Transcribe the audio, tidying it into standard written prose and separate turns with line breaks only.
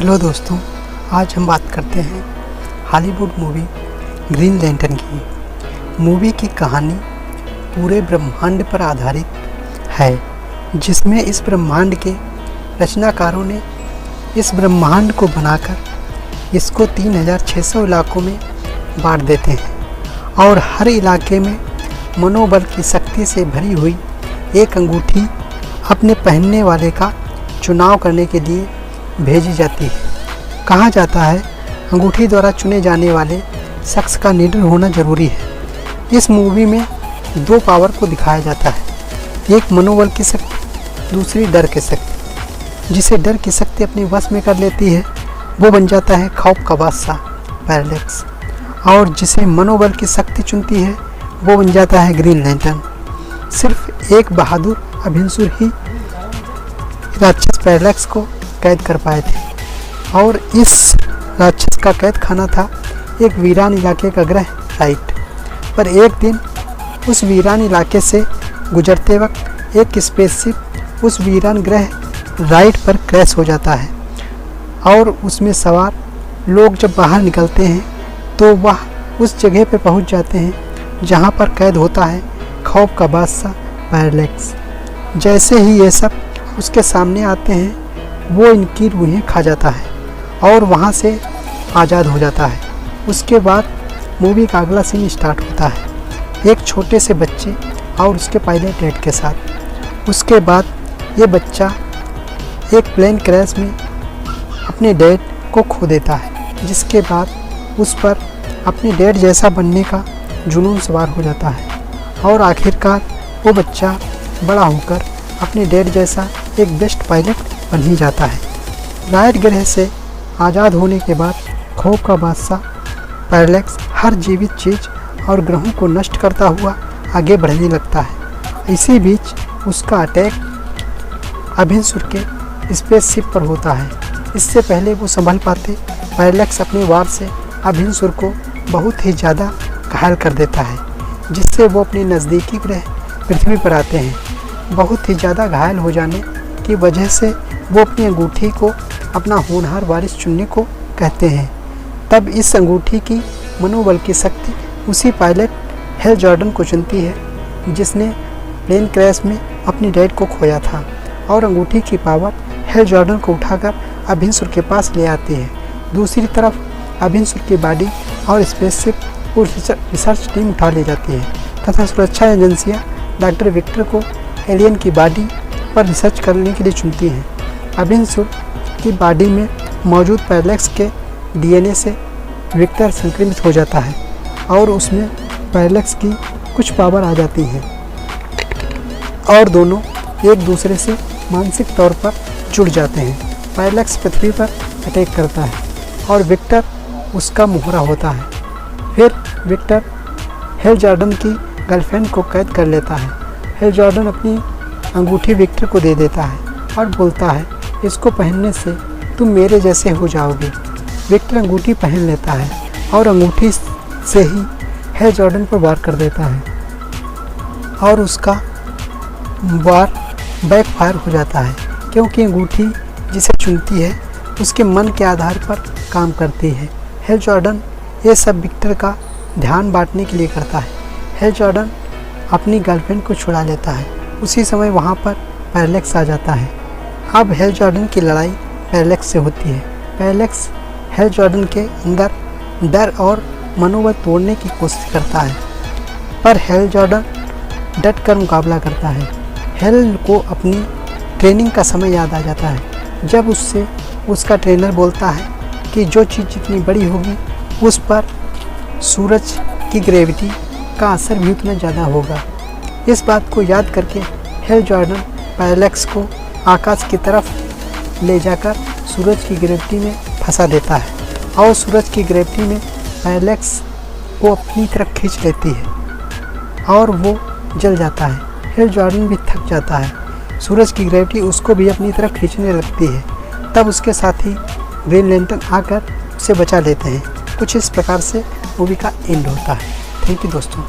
Hello दोस्तों, आज हम बात करते हैं हॉलीवुड मूवी ग्रीन लैंटर्न की। मूवी की कहानी पूरे ब्रह्मांड पर आधारित है, जिसमें इस ब्रह्मांड के रचनाकारों ने इस ब्रह्मांड को बनाकर इसको 3600 इलाकों में बांट देते हैं और हर इलाके में मनोबल की शक्ति से भरी हुई एक अंगूठी अपने पहनने वाले का चुनाव करने के लिए भेजी जाती है। कहा जाता है अंगूठी द्वारा चुने जाने वाले शख्स का निडर होना जरूरी है। इस मूवी में दो पावर को दिखाया जाता है, एक मनोबल की शक्ति, दूसरी डर की शक्ति। जिसे डर की शक्ति अपने वश में कर लेती है वो बन जाता है खौफ का बादशाह पैरालेक्स, और जिसे मनोबल की शक्ति चुनती है वो बन जाता है ग्रीन लैंटर्न। सिर्फ एक बहादुर अभिमन्यु ही राक्षस पैरालेक्स को कैद कर पाए थे, और इस राक्षस का कैद खाना था एक वीरान इलाके का ग्रह राइट। पर एक दिन उस वीरान इलाके से गुजरते वक्त एक स्पेसशिप उस वीरान ग्रह राइट पर क्रैश हो जाता है, और उसमें सवार लोग जब बाहर निकलते हैं तो वह उस जगह पर पहुंच जाते हैं जहां पर कैद होता है खौफ का बादशाह पैरालेक्स। जैसे ही ये सब उसके सामने आते हैं वो इनकी रूहें खा जाता है और वहाँ से आज़ाद हो जाता है। उसके बाद मूवी का अगला सीन स्टार्ट होता है एक छोटे से बच्चे और उसके पायलट डैड के साथ। उसके बाद ये बच्चा एक प्लेन क्रैश में अपने डैड को खो देता है, जिसके बाद उस पर अपने डैड जैसा बनने का जुनून सवार हो जाता है, और आखिरकार वो बच्चा बड़ा होकर अपने डैड जैसा एक बेस्ट पायलट बन ही जाता है। राइट ग्रह से आज़ाद होने के बाद खौफ का बादशाह पैरालेक्स हर जीवित चीज़ और ग्रहों को नष्ट करता हुआ आगे बढ़ने लगता है। इसी बीच उसका अटैक अभिमन्यु के स्पेसशिप पर होता है। इससे पहले वो संभल पाते पैरालेक्स अपने वार से अभिमन्यु को बहुत ही ज़्यादा घायल कर देता है, जिससे वो अपने नज़दीकी ग्रह पृथ्वी पर आते हैं। बहुत ही ज़्यादा घायल हो जाने की वजह से वो अपनी अंगूठी को अपना होनहार वारिस चुनने को कहते हैं। तब इस अंगूठी की मनोबल की शक्ति उसी पायलट हेल जॉर्डन को चुनती है जिसने प्लेन क्रैश में अपने डैड को खोया था, और अंगूठी की पावर हेल जॉर्डन को उठाकर अभिमन्यु के पास ले आती है। दूसरी तरफ अभिमन्यु की बॉडी और स्पेसशिप को रिसर्च टीम उठा ले जाती है तथा सुरक्षा एजेंसियां डॉक्टर विक्टर को एलियन की बॉडी पर रिसर्च करने के लिए चुनती हैं। अभिमन्यु की बॉडी में मौजूद पैरालेक्स के डीएनए से विक्टर संक्रमित हो जाता है और उसमें पैरालेक्स की कुछ पावर आ जाती है, और दोनों एक दूसरे से मानसिक तौर पर जुड़ जाते हैं। पैरालेक्स पृथ्वी पर अटैक करता है और विक्टर उसका मोहरा होता है। फिर विक्टर हेल जॉर्डन की गर्लफ्रेंड को कैद कर लेता है। हेल जॉर्डन अपनी अंगूठी विक्टर को दे देता है और बोलता है इसको पहनने से तुम मेरे जैसे हो जाओगे। विक्टर अंगूठी पहन लेता है और अंगूठी से ही हेल जॉर्डन पर वार कर देता है, और उसका वार बैकफायर हो जाता है, क्योंकि अंगूठी जिसे चुनती है उसके मन के आधार पर काम करती है। हेल जॉर्डन ये सब विक्टर का ध्यान बांटने के लिए करता है। हेल जॉर्डन अपनी गर्लफ्रेंड को छुड़ा लेता है। उसी समय वहाँ पर पैरालेक्स आ जाता है। अब हेल जॉर्डन की लड़ाई पैरालेक्स से होती है। पैरालेक्स हेल जॉर्डन के अंदर डर और मनोबल तोड़ने की कोशिश करता है, पर हेल जॉर्डन डट कर मुकाबला करता है। हेल को अपनी ट्रेनिंग का समय याद आ जाता है, जब उससे उसका ट्रेनर बोलता है कि जो चीज़ जितनी बड़ी होगी उस पर सूरज की ग्रेविटी का असर भी उतना ज़्यादा होगा। इस बात को याद करके हेल जॉर्डन पैरालेक्स को आकाश की तरफ ले जाकर सूरज की ग्रेविटी में फंसा देता है, और सूरज की ग्रेविटी में पैरालेक्स को अपनी तरफ खींच लेती है और वो जल जाता है। हेल जॉर्डन भी थक जाता है। सूरज की ग्रेविटी उसको भी अपनी तरफ खींचने लगती है। तब उसके साथी ग्रीन लैंटर्न आकर उसे बचा लेते हैं। कुछ इस प्रकार से मूवी का एंड होता है। थैंक यू दोस्तों।